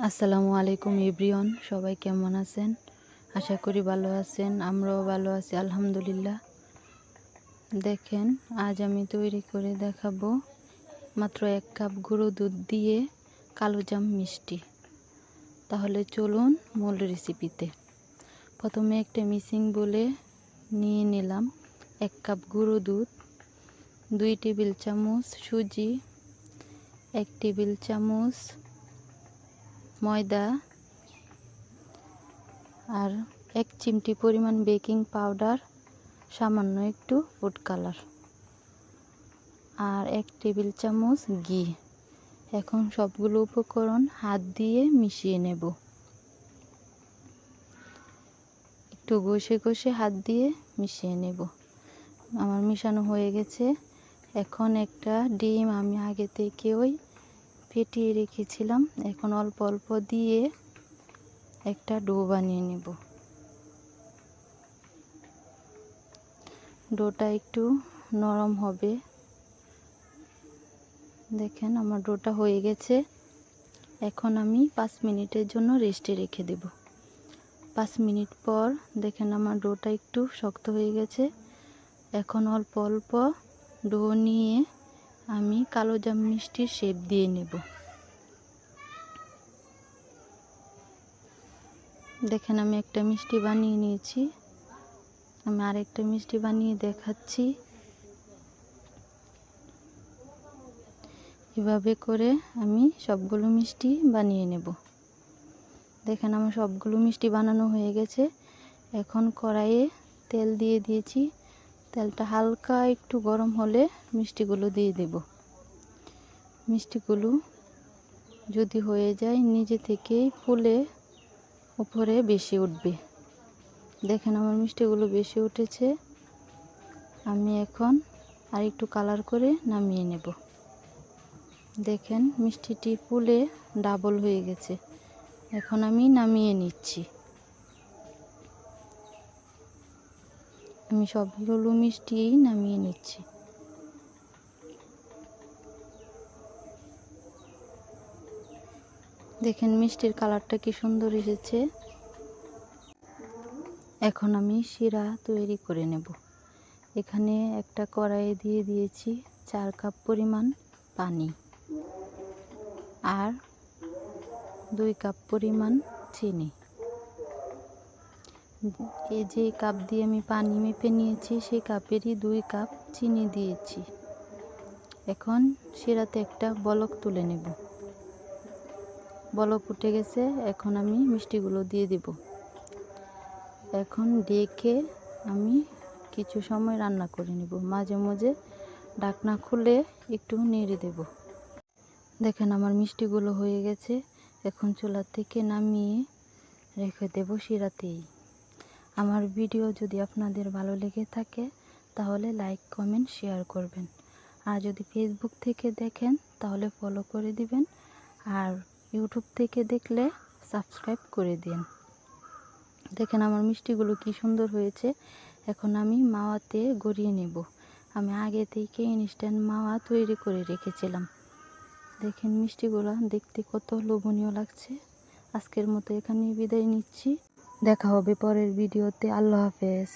আসসালামু আলাইকুম এভরিওয়ান, সবাই কেমন আছেন? আশা করি ভালো আছেন। আমরাও ভালো আছি আলহামদুলিল্লাহ। দেখেন, আজ আমি তৈরি করে দেখাবো মাত্র 1 কাপ গুঁড়ো দুধ দিয়ে কালোজাম মিষ্টি। তাহলে চলুন মূল রেসিপিতে। প্রথমে একটা মিক্সিং বলে নিয়ে নিলাম 1 কাপ গুঁড়ো দুধ, 2 টেবিল চামচ সুজি, 1 টেবিল চামচ ময়দা আর 1 চিমটি পরিমাণ বেকিং পাউডার, সামান্য একটু ফুড কালার আর 1 টেবিল চামচ ঘি। এখন সবগুলো উপকরণ হাত দিয়ে মিশিয়ে নেব। একটু ঘষে ঘষে হাত দিয়ে মিশিয়ে নেব। আমার মিশানো হয়ে গেছে। এখন একটা ডিম আমি আগে থেকেই ফেটিয়ে রেখেছিলাম। এখন অল্প অল্প দিয়ে একটা ডো বানিয়ে নেব। ডোটা একটু নরম হবে। দেখেন, আমার ডোটা হয়ে গেছে। এখন আমি 5 মিনিটের জন্য রেস্টে রেখে দেব। 5 মিনিট পর দেখেন আমার ডোটা একটু শক্ত হয়ে গেছে। এখন অল্প অল্প ডো নিয়ে আমি কালোজাম মিষ্টির শেপ দিয়ে নেব। দেখেন, আমি একটা মিষ্টি বানিয়ে নিয়েছি। আমি আরেকটা মিষ্টি বানিয়ে দেখাচ্ছি। এভাবে করে আমি সবগুলো মিষ্টি বানিয়ে নেব। দেখেন, আমার সবগুলো মিষ্টি বানানো হয়ে গেছে। এখন কড়াইয়ে তেল দিয়ে দিয়েছি। তেলটা হালকা একটু গরম হলে মিষ্টিগুলো দিয়ে দেব। মিষ্টিগুলো যদি হয়ে যায় নিজে থেকেই ফুলে উপরে বেশি উঠবে। দেখেন, আমার মিষ্টিগুলো বেশি উঠেছে। আমি এখন আর একটু কালার করে নামিয়ে নেব। দেখেন, মিষ্টিটি ফুলে ডাবল হয়ে গেছে। এখন আমি নামিয়ে নিচ্ছি। আমি সবগুলো মিষ্টিই নামিয়ে নিচ্ছি। দেখেন, মিষ্টির কালারটা কি সুন্দর এসেছে। এখন আমি শিরা তৈরি করে নেব। এখানে একটা কড়াইয়ে দিয়ে দিয়েছি 4 কাপ পরিমাণ পানি আর 2 কাপ পরিমাণ চিনি। এই যে কাপ দিয়ে আমি পানি মেপে নিয়েছি, সেই কাপেরই 2 কাপ চিনি দিয়েছি। এখন শিরাতে একটা বলক তুলে নেব। বলক উঠে গেছে। এখন আমি মিষ্টিগুলো দিয়ে দেব। এখন ডেকে আমি কিছু সময় রান্না করে নেব। মাঝে মাঝে ঢাকনা খুলে একটু নেড়ে দেব। দেখেন, আমার মিষ্টিগুলো হয়ে গেছে। এখন চুলা থেকে নামিয়ে রেখে দেব শিরাতেই। আমার ভিডিও যদি আপনাদের ভালো লেগে থাকে তাহলে লাইক, কমেন্ট, শেয়ার করবেন। আর যদি ফেসবুক থেকে দেখেন তাহলে ফলো করে দিবেন। আর ইউটিউব থেকে দেখলে সাবস্ক্রাইব করে দিন। দেখেন, আমার মিষ্টিগুলো কি সুন্দর হয়েছে। এখন আমি মাওয়াতে গড়িয়ে নেব। আমি আগে থেকে ইনস্ট্যান্ট মাওয়া তৈরি করে রেখেছিলাম। দেখেন, মিষ্টিগুলো দেখতে কত লোভনীয় লাগছে। আজকের মতো এখানেই বিদায় নিচ্ছি। দেখা হবে পরের ভিডিওতে। আল্লাহ হাফেজ।